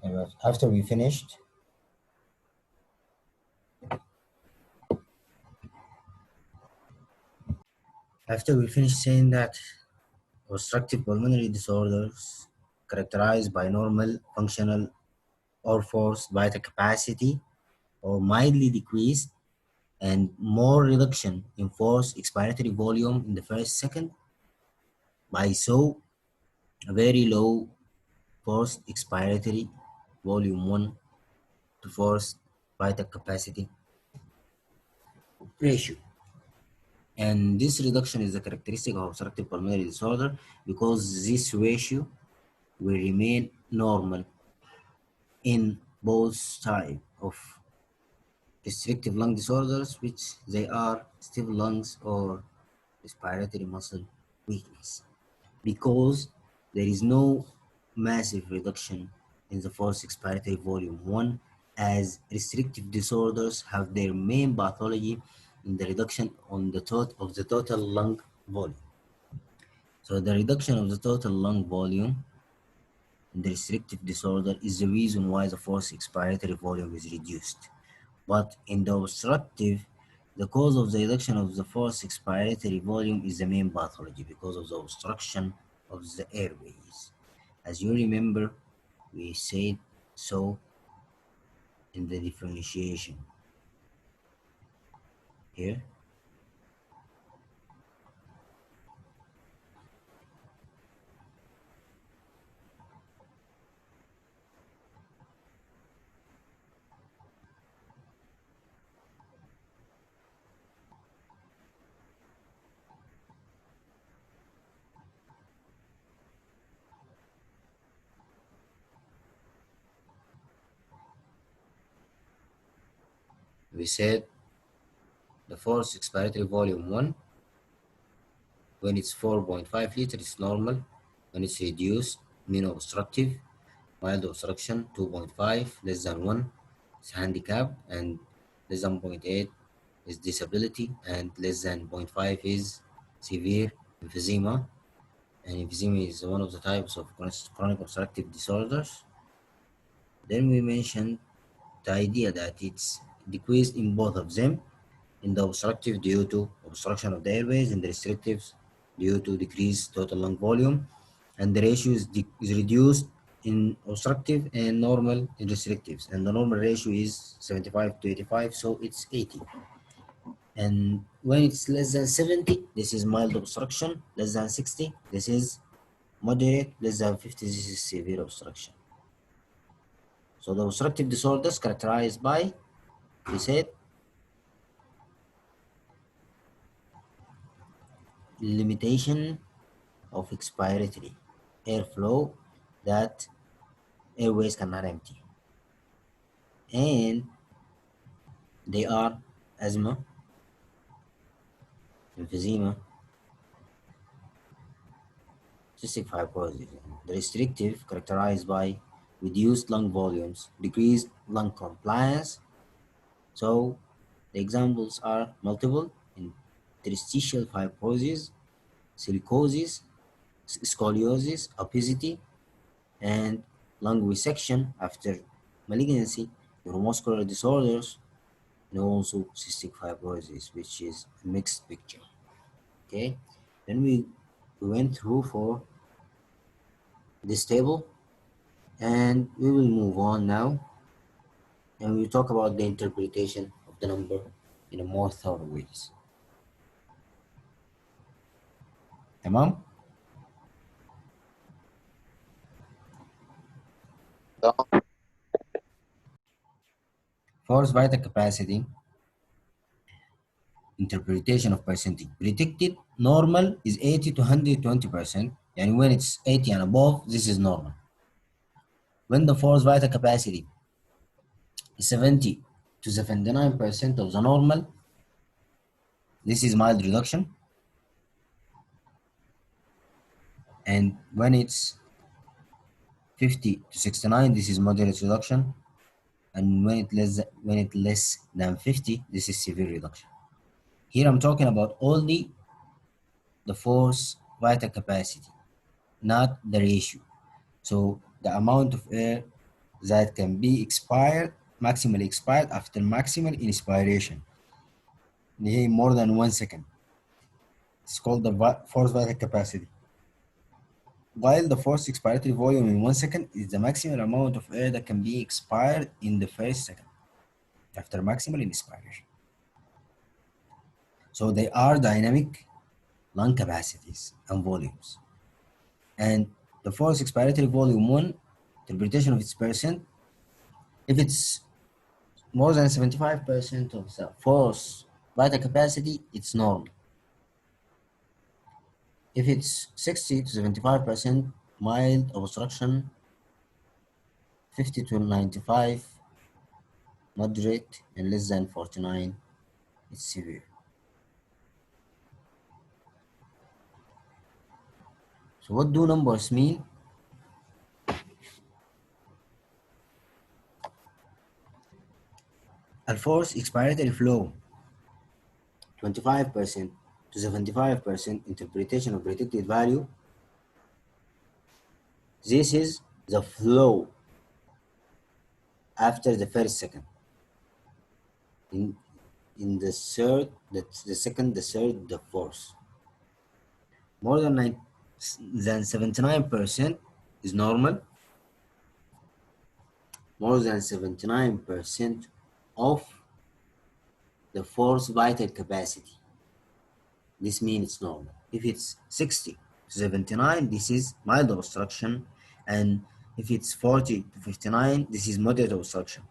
And after we finished, saying that obstructive pulmonary disorders characterized by normal functional or forced vital capacity or mildly decreased and more reduction in forced expiratory volume in the first second by so a very low forced expiratory volume 1 to forced vital capacity ratio. And this reduction is a characteristic of obstructive pulmonary disorder because this ratio will remain normal in both types of restrictive lung disorders, which they are stiff lungs or respiratory muscle weakness, because there is no massive reduction in the forced expiratory volume 1, as restrictive disorders have their main pathology in the reduction on the total lung volume. So the reduction of the total lung volume in the restrictive disorder is the reason why the forced expiratory volume is reduced. But in the obstructive, the cause of the reduction of the forced expiratory volume is the main pathology because of the obstruction of the airways. As you remember, we said so in the differentiation here. We said the forced expiratory volume 1, when it's 4.5 liters, it's normal. When it's reduced, mean obstructive. Mild obstruction 2.5, less than 1 is handicap, and less than 0.8 is disability, and less than 0.5 is severe emphysema. And emphysema is one of the types of chronic obstructive disorders. Then we mentioned the idea that it's decreased in both of them, in the obstructive due to obstruction of the airways, in the restrictives due to decreased total lung volume, and the ratio is reduced in obstructive and normal in restrictives, and the normal ratio is 75 to 85, so it's 80. And when it's less than 70, this is mild obstruction. Less than 60, this is moderate. Less than 50, this is severe obstruction. So the obstructive disorders characterized by, we said, limitation of expiratory airflow, that airways cannot empty, and they are asthma, emphysema, cystic fibrosis. The restrictive characterized by reduced lung volumes, decreased lung compliance. So the examples are multiple: interstitial fibrosis, silicosis, scoliosis, obesity, and lung resection after malignancy, neuromuscular disorders, and also cystic fibrosis, which is a mixed picture. Okay, then we went through for this table, and we will move on now, and we'll talk about the interpretation of the number in a more thorough ways. تمام؟ Force vital capacity interpretation of percentage. Predicted normal is 80 to 120%, and when it's 80 and above, this is normal. When the force vital capacity is 70 to 79% of the normal, this is mild reduction. And when it's 50 to 69, this is moderate reduction. And when it less than 50, this is severe reduction. Here I'm talking about only the force vital capacity, not the ratio. So the amount of air that can be expired, maximally expired after maximal inspiration, more than 1 second. It's called the forced vital capacity. While the forced expiratory volume in 1 second is the maximum amount of air that can be expired in the first second after maximal inspiration. So they are dynamic lung capacities and volumes. And the forced expiratory volume 1, interpretation of its percent, if it's more than 75% of the forced vital capacity, it's normal. If it's 60 to 75%, mild obstruction, 50 to 95, moderate, and less than 49, it's severe. So what do numbers mean? الفورس expiratory flow 25% to 75% interpretation of predicted value. This is the flow after the first second. In the third, the second, the third, the fourth. More than 79% is normal. More than 79% of the forced vital capacity. This means it's normal. If it's 60 to 79, this is mild obstruction. And if it's 40 to 59, this is moderate obstruction.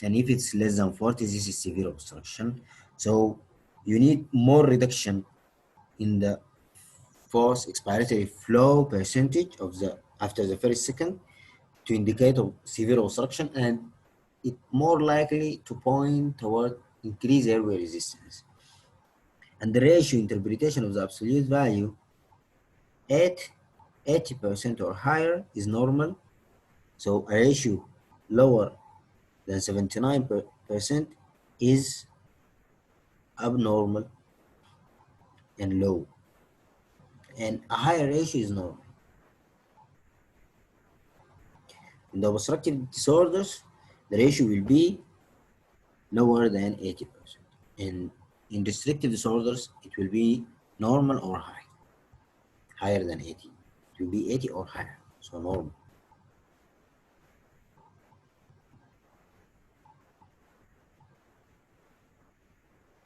And if it's less than 40, this is severe obstruction. So you need more reduction in the forced expiratory flow percentage of the after the first second to indicate of severe obstruction, and it more likely to point toward increased airway resistance. And the ratio interpretation of the absolute value at 80% or higher is normal. So a ratio lower than 79% is abnormal and low, and a higher ratio is normal. In the obstructive disorders, the ratio will be lower than 80%. In restrictive disorders, it will be normal or high, higher than 80. It will be 80 or higher, so normal.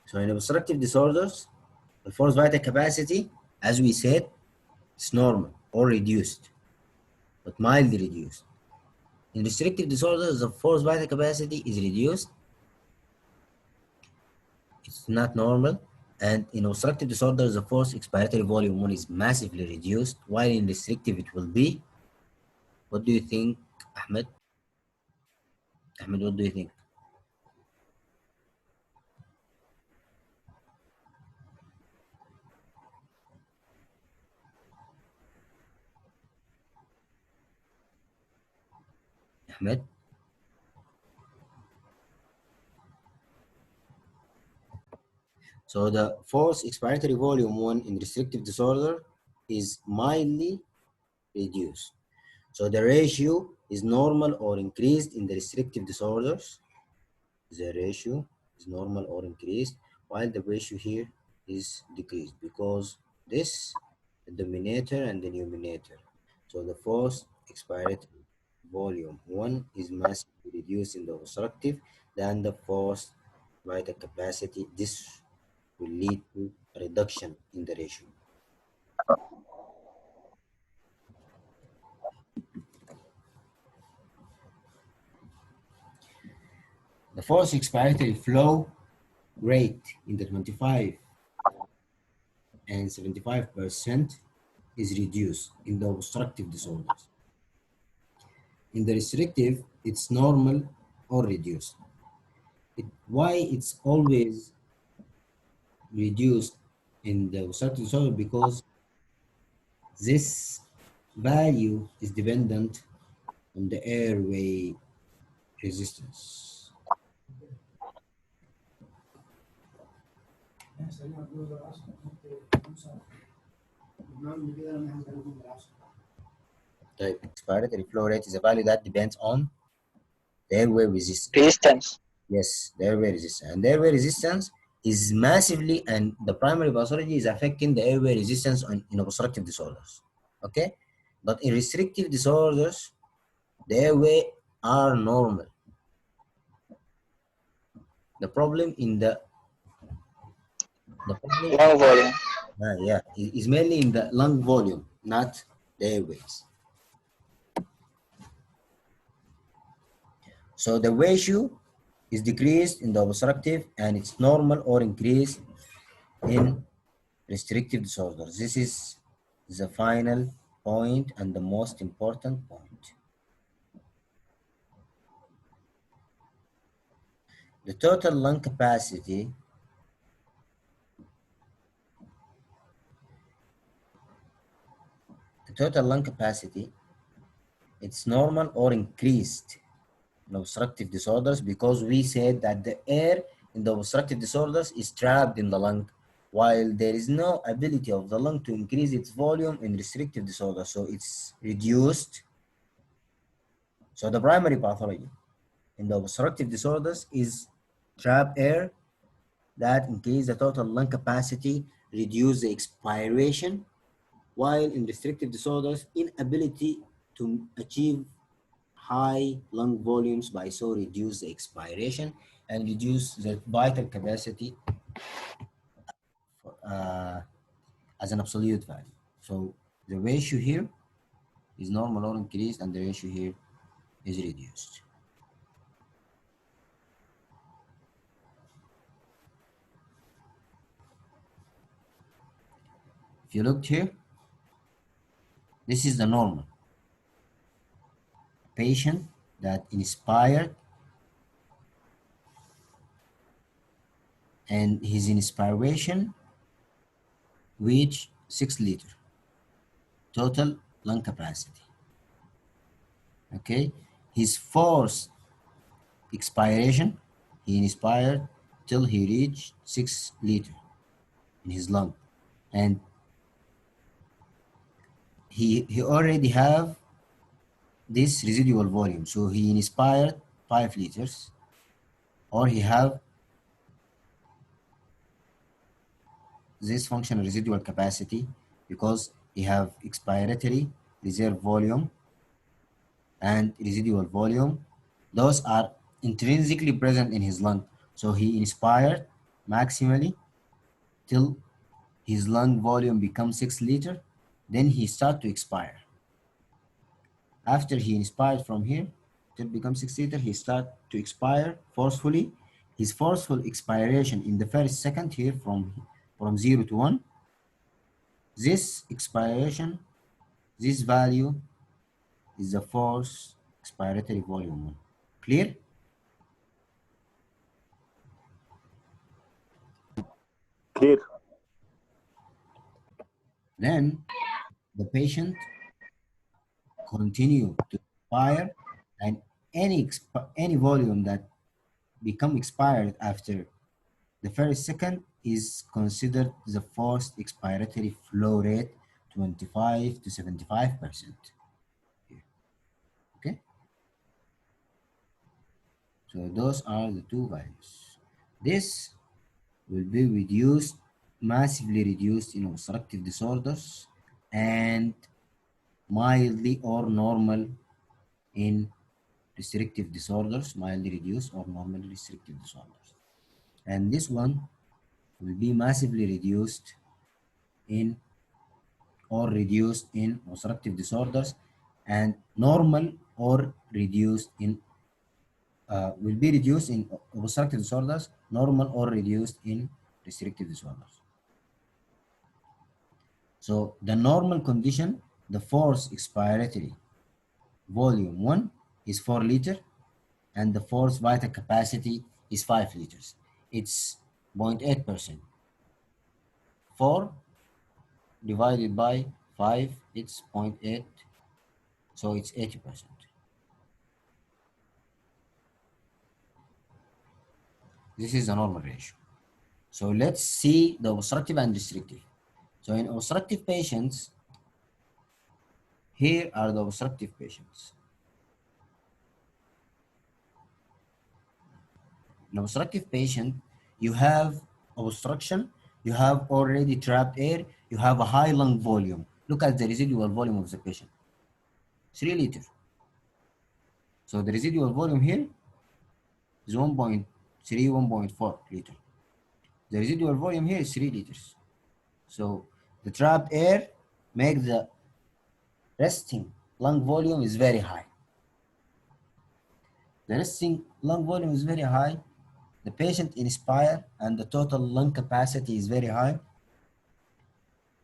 So in obstructive disorders, the forced vital capacity, as we said, is normal or reduced, but mildly reduced. In restrictive disorders, the forced vital capacity is reduced. It's not normal. And in obstructive disorders, the forced expiratory volume 1 is massively reduced, while in restrictive it will be. What do you think, Ahmed? Ahmed, what do you think? Ahmed? So the forced expiratory volume 1 in restrictive disorder is mildly reduced. So the ratio is normal or increased in the restrictive disorders. The ratio is normal or increased, while the ratio here is decreased because this the denominator and the numerator. So the forced expiratory volume 1 is massively reduced in the obstructive than the forced vital capacity. This will lead to a reduction in the ratio. The forced expiratory flow rate in the 25 and 75% is reduced in the obstructive disorders. In the restrictive, it's normal or reduced. Why it's always reduced in the obstructive disorder? Because this value is dependent on the airway resistance. The expiratory flow rate is a value that depends on the airway resistance. Resistance. Yes, the airway resistance. And the airway resistance is massively, and the primary pathology is affecting the airway resistance in obstructive disorders. Okay? But in restrictive disorders, the airway are normal. The problem in the problem Lung volume. yeah, is mainly in the lung volume, not the airways. So the ratio is decreased in the obstructive and it's normal or increased in restrictive disorders. This is the final point and the most important point. The total lung capacity it's normal or increased in obstructive disorders because we said that the air in the obstructive disorders is trapped in the lung while there is no ability of the lung to increase its volume in restrictive disorder, so it's reduced. So the primary pathology in the obstructive disorders is trap air that increase the total lung capacity, reduce the expiration, while in restrictive disorders, inability to achieve high lung volumes by so reduce the expiration and reduce the vital capacity for, as an absolute value. So the ratio here is normal or increased and the ratio here is reduced. If you look here, this is the normal. Patient that inspired and his inspiration reached 6 liters total lung capacity. Okay, his forced expiration, he inspired till he reached 6 liters in his lung, and he already have this residual volume, so he inspired 5 liters, or he have this functional residual capacity because he have expiratory reserve volume and residual volume. Those are intrinsically present in his lung. So he inspired maximally till his lung volume becomes 6 liters. Then he start to expire. After he inspired from here till becomes 6 liters, he start to expire forcefully. His forceful expiration in the first second here from 0 to 1. This expiration, this value is the force expiratory volume 1. Clear? Clear. Then the patient continue to expire, and any volume that become expired after the first second is considered the forced expiratory flow rate, 25 to 75%. Okay, so those are the two values. This will be reduced, massively reduced in obstructive disorders and mildly or normal in restrictive disorders, mildly reduced or normally restrictive disorders. And this one will be massively reduced in or reduced in obstructive disorders and normal or reduced in will be reduced in obstructive disorders, normal or reduced in restrictive disorders. So the normal condition, the forced expiratory volume 1 is 4 liters and the forced vital capacity is 5 liters. It's 0.8%. 4 divided by 5, it's 0.8, so it's 80%. This is the normal ratio. So let's see the obstructive and restrictive. So in obstructive patients, here are the obstructive patients. In obstructive patient, you have obstruction, you have already trapped air, you have a high lung volume. Look at the residual volume of the patient, 3 liters. So the residual volume here is 1.3, 1.4 liter. The residual volume here is 3 liters. So the trapped air makes the resting lung volume is very high. The resting lung volume is very high. The patient inspire and the total lung capacity is very high.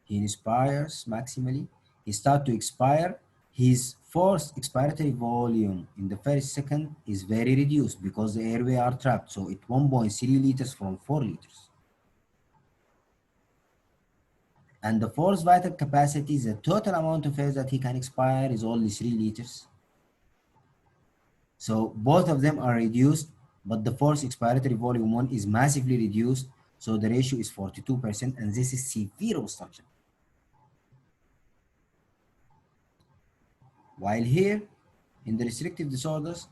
He inspires maximally. He start to expire. His forced expiratory volume in the first second is very reduced because the airway are trapped. So it's 1.3 liters from 4 liters. And the forced vital capacity, the total amount of air that he can expire is only 3 liters. So both of them are reduced, but the forced expiratory volume 1 is massively reduced. So the ratio is 42%, and this is severe obstruction. While here, in the restrictive disorders,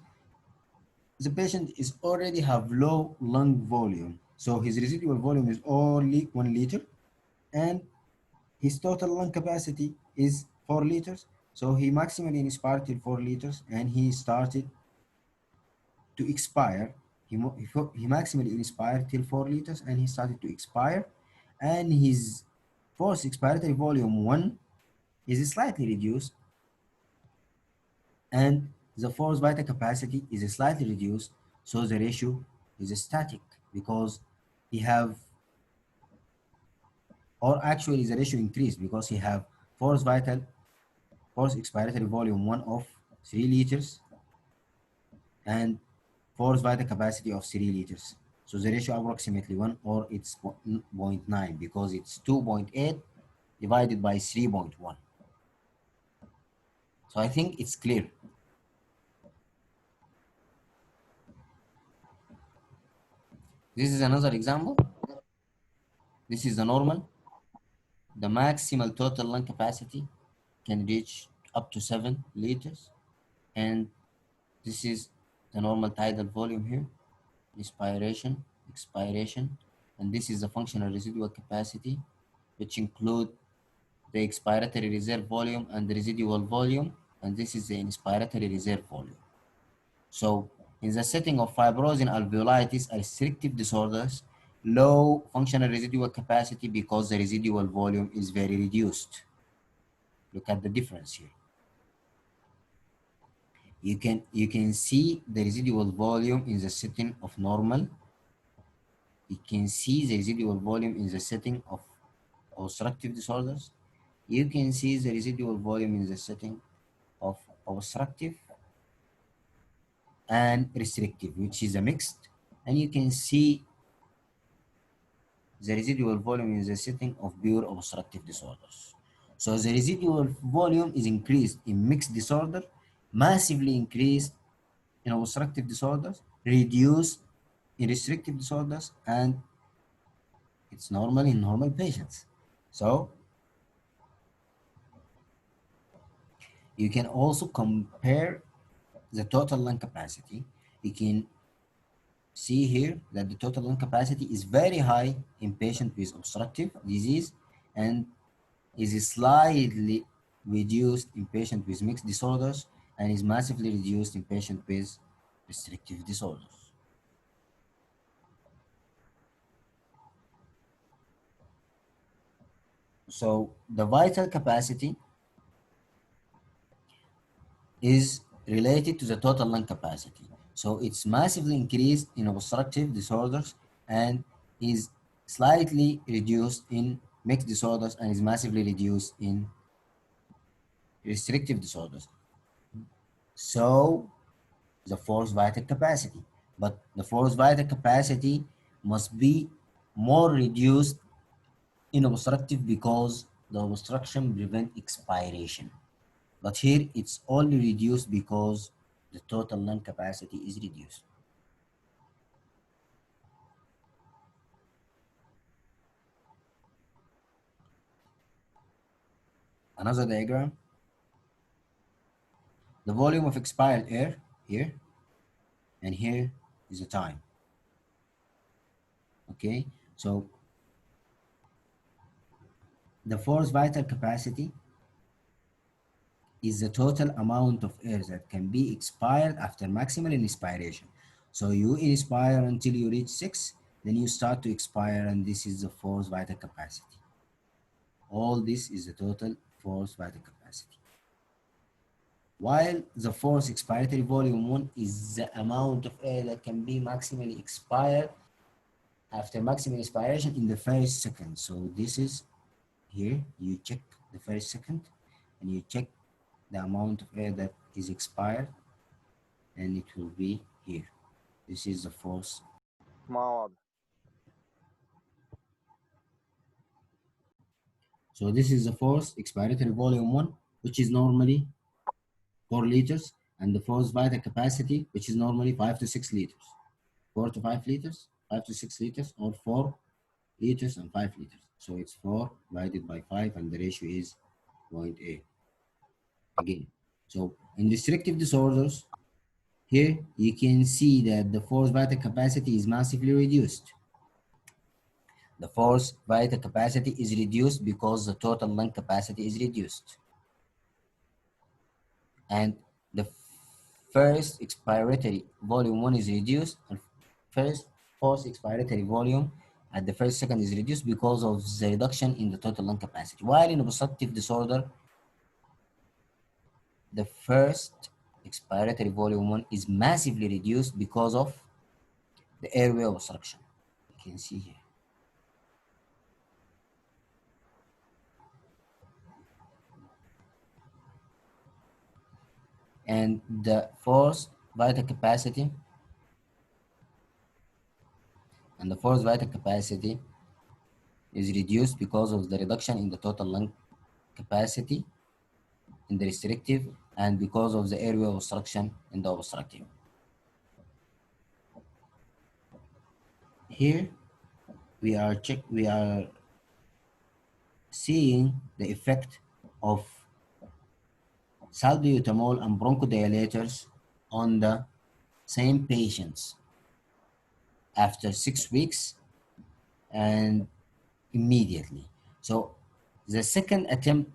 the patient is already have low lung volume. So his residual volume is only 1 liter, and his total lung capacity is 4 liters. So he maximally inspired till 4 liters, and he started to expire. He maximally inspired till 4 liters, and he started to expire. And his forced expiratory volume 1 is slightly reduced, and the forced vital capacity is slightly reduced, so the ratio is static because he have, or actually the ratio increased because he have forced expiratory volume 1 of 3 liters and forced vital capacity of 3 liters. So the ratio approximately 1, or it's 0.9 because it's 2.8 divided by 3.1. So I think it's clear. This is another example. This is the normal. The maximal total lung capacity can reach up to 7 liters. And this is the normal tidal volume here, inspiration, expiration. And this is the functional residual capacity, which include the expiratory reserve volume and the residual volume. And this is the inspiratory reserve volume. So in the setting of fibrosis and alveolitis, restrictive disorders, low functional residual capacity because the residual volume is very reduced. Look at the difference here. You can see the residual volume in the setting of normal. You can see the residual volume in the setting of obstructive disorders. You can see the residual volume in the setting of obstructive and restrictive, which is a mixed. And you can see the residual volume in the setting of pure obstructive disorders. So the residual volume is increased in mixed disorder, massively increased in obstructive disorders, reduced in restrictive disorders, and it's normal in normal patients. So you can also compare the total lung capacity. You can see here that the total lung capacity is very high in patients with obstructive disease and is slightly reduced in patients with mixed disorders and is massively reduced in patients with restrictive disorders. So the vital capacity is related to the total lung capacity. So it's massively increased in obstructive disorders and is slightly reduced in mixed disorders and is massively reduced in restrictive disorders. So the forced vital capacity, but the forced vital capacity must be more reduced in obstructive because the obstruction prevent expiration. But here it's only reduced because the total lung capacity is reduced. Another diagram, the volume of expired air here, and here is the time. Okay, so the forced vital capacity is the total amount of air that can be expired after maximal inspiration. So you inspire until you reach 6, then you start to expire, and this is the forced vital capacity. All this is the total forced vital capacity. While the forced expiratory volume 1 is the amount of air that can be maximally expired after maximum expiration in the first second. So this is here, you check the first second and you check the amount of air that is expired, and it will be here. This is the force. ما واضح. So this is the force expiratory volume 1, which is normally 4 liters, and the force vital capacity, which is normally 5 to 6 liters. 4 to 5 liters, 5 to 6 liters, or 4 liters and 5 liters. So it's 4 divided by 5, and the ratio is 0.8. Again, so in restrictive disorders, here you can see that the force vital capacity is massively reduced. The force vital capacity is reduced because the total lung capacity is reduced. And the first expiratory volume 1 is reduced, and first force expiratory volume at the first second is reduced because of the reduction in the total lung capacity. While in obstructive disorder, the first expiratory volume 1 is massively reduced because of the airway obstruction. You can see here. And the force vital capacity is reduced because of the reduction in the total lung capacity in the restrictive, and because of the airway obstruction in the obstructive. Here we are seeing the effect of salbutamol and bronchodilators on the same patients after 6 weeks and immediately. So the second attempt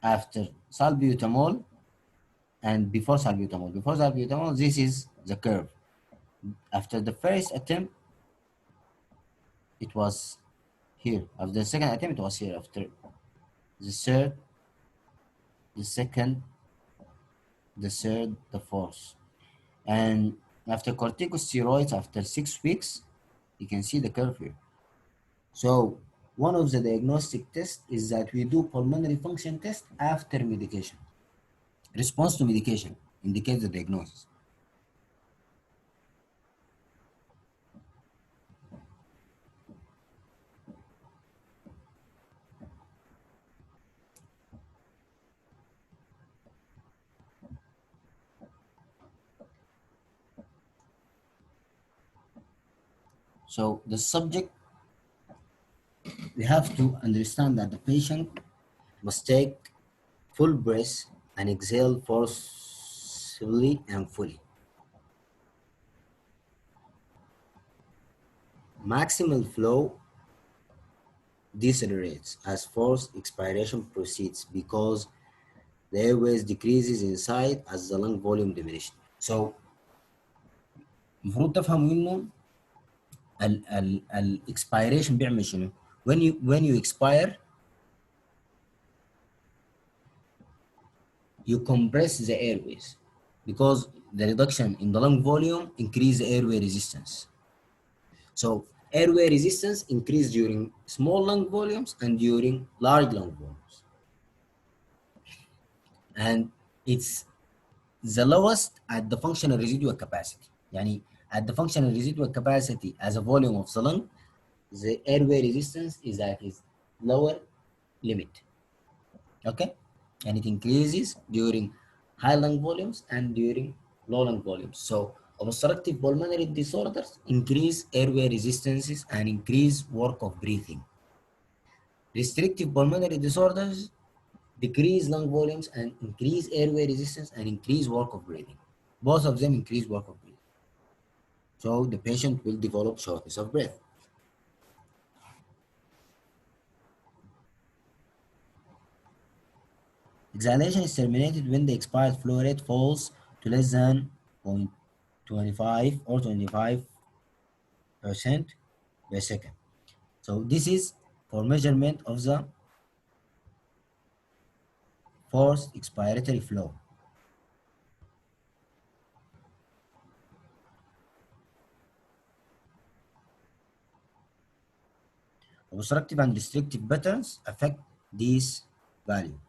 after salbutamol and before salbutamol, this is the curve. After the first attempt, it was here. After the second attempt, it was here. After the third, the second, the third, the fourth. And after corticosteroids, after 6 weeks, you can see the curve here. So one of the diagnostic tests is that we do pulmonary function test after medication. Response to medication indicates the diagnosis. So the subject, we have to understand that the patient must take full breath and exhale forcefully and fully. Maximal flow decelerates as forced expiration proceeds because the airways decreases inside as the lung volume diminishes. So المفروض تفهموا انه الاكسبيريشن بيعمل شنو؟ when you expire, you compress the airways because the reduction in the lung volume increase the airway resistance. So airway resistance increase during small lung volumes and during large lung volumes. And it's the lowest at the functional residual capacity. يعني at the functional residual capacity as a volume of the lung, the airway resistance is at its lower limit. Okay? And it increases during high lung volumes and during low lung volumes. So obstructive pulmonary disorders increase airway resistances and increase work of breathing. Restrictive pulmonary disorders decrease lung volumes and increase airway resistance and increase work of breathing. Both of them increase work of breathing. So the patient will develop shortness of breath. Exhalation is terminated when the expired flow rate falls to less than 0.25 or 25% per second. So this is for measurement of the forced expiratory flow. Obstructive and restrictive patterns affect this value.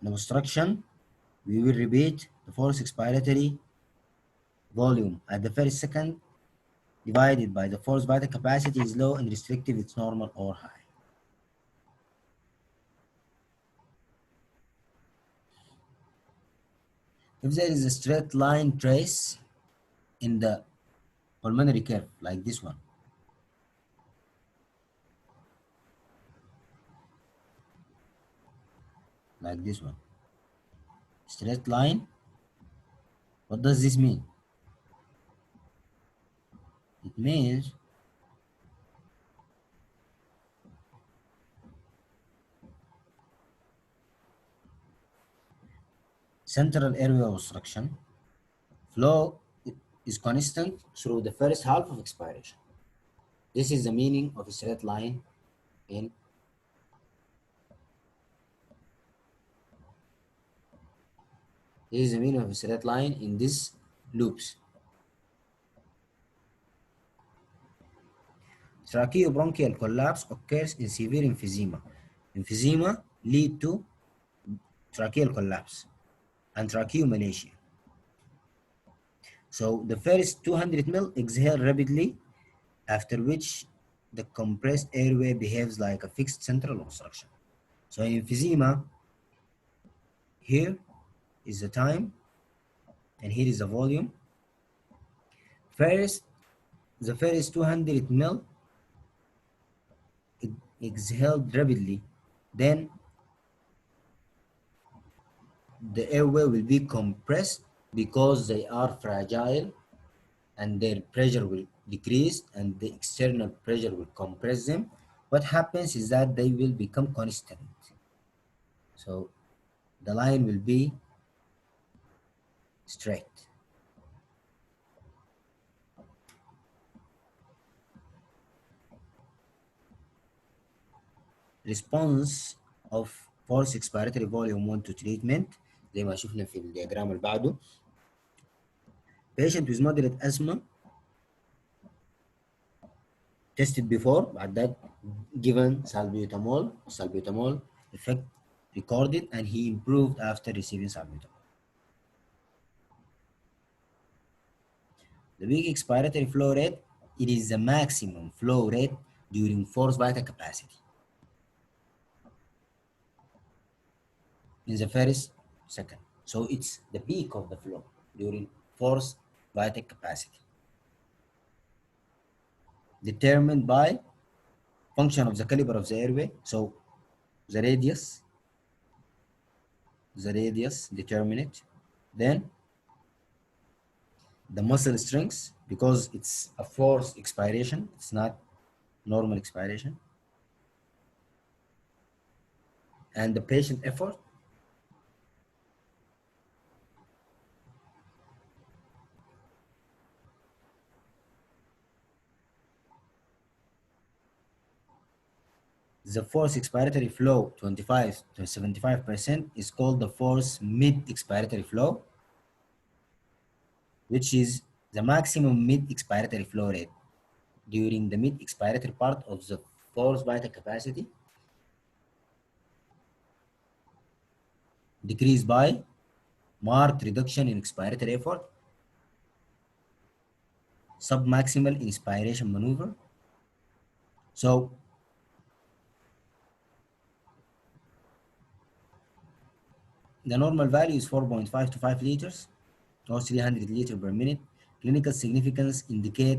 In obstruction, we will repeat the forced expiratory volume at the first second divided by the forced vital capacity is low, and restrictive it's normal or high. If there is a straight line trace in the pulmonary curve like this one, straight line, what does this mean? It means central airway obstruction flow is constant through the first half of expiration. This is the meaning of a straight line in these loops. Tracheobronchial collapse occurs in severe emphysema. Emphysema lead to tracheal collapse and tracheomalacia. So the first 200 ml exhale rapidly, after which the compressed airway behaves like a fixed central obstruction. So in emphysema, here is the time and here is the volume. The first 200 ml exhaled rapidly, then the airway will be compressed because they are fragile and their pressure will decrease and the external pressure will compress them. What happens is that they will become constant. So the line will be straight. Response of forced expiratory volume 1 to treatment زي ما شفنا في الدياجرام اللي بعده. Patient with moderate asthma tested before, بعد that given salbutamol effect recorded, and he improved after receiving salbutamol. The peak expiratory flow rate, it is the maximum flow rate during forced vital capacity in the first second. So it's the peak of the flow during forced vital capacity, determined by function of the caliber of the airway. So the radius determine it. Then the muscle strength, because it's a forced expiration, it's not normal expiration. And the patient effort. The forced expiratory flow 25 to 75% is called the forced mid expiratory flow, which is the maximum mid expiratory flow rate during the mid expiratory part of the forced vital capacity, decreased by marked reduction in expiratory effort, submaximal inspiration maneuver. So the normal value is 4.5 to 5 liters or 300 liters per minute. Clinical significance indicate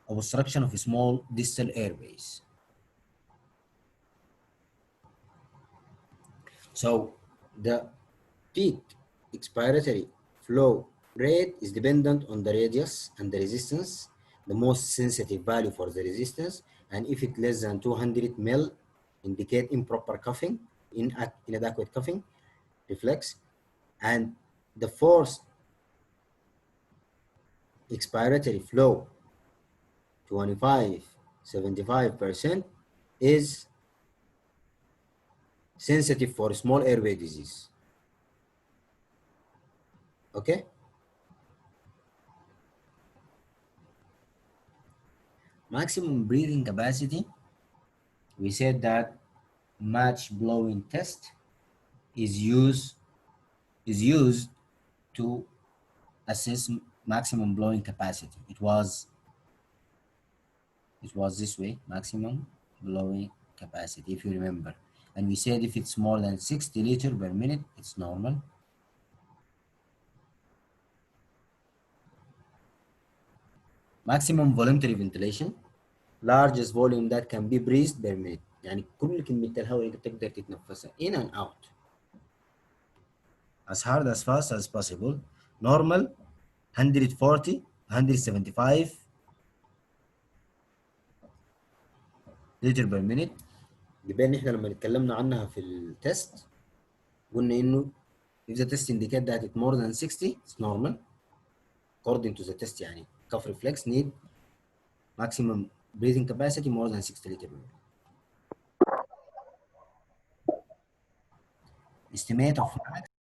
obstruction of small distal airways. So the peak expiratory flow rate is dependent on the radius and the resistance. The most sensitive value for the resistance and if it less than 200 mil, indicate improper coughing, inadequate coughing reflex, and the forced expiratory flow 25 75% is sensitive for small airway disease. Okay, maximum breathing capacity, we said that match blowing test is used to assess maximum blowing capacity. It was this way, maximum blowing capacity, if you remember. And we said if it's more than 60 liter per minute, it's normal. Maximum voluntary ventilation, largest volume that can be breathed per minute. يعني كل كمية الهواء اللي تقدر تتنفسها in and out as hard as fast as possible. Normal 140 175 لتر per minute. يبقى ان احنا لما اتكلمنا عنها في التست قلنا انه if the test indicate that it more than 60 it's normal according to the test. يعني cough reflex need maximum breathing capacity more than 60 liter per minute. Estimate of max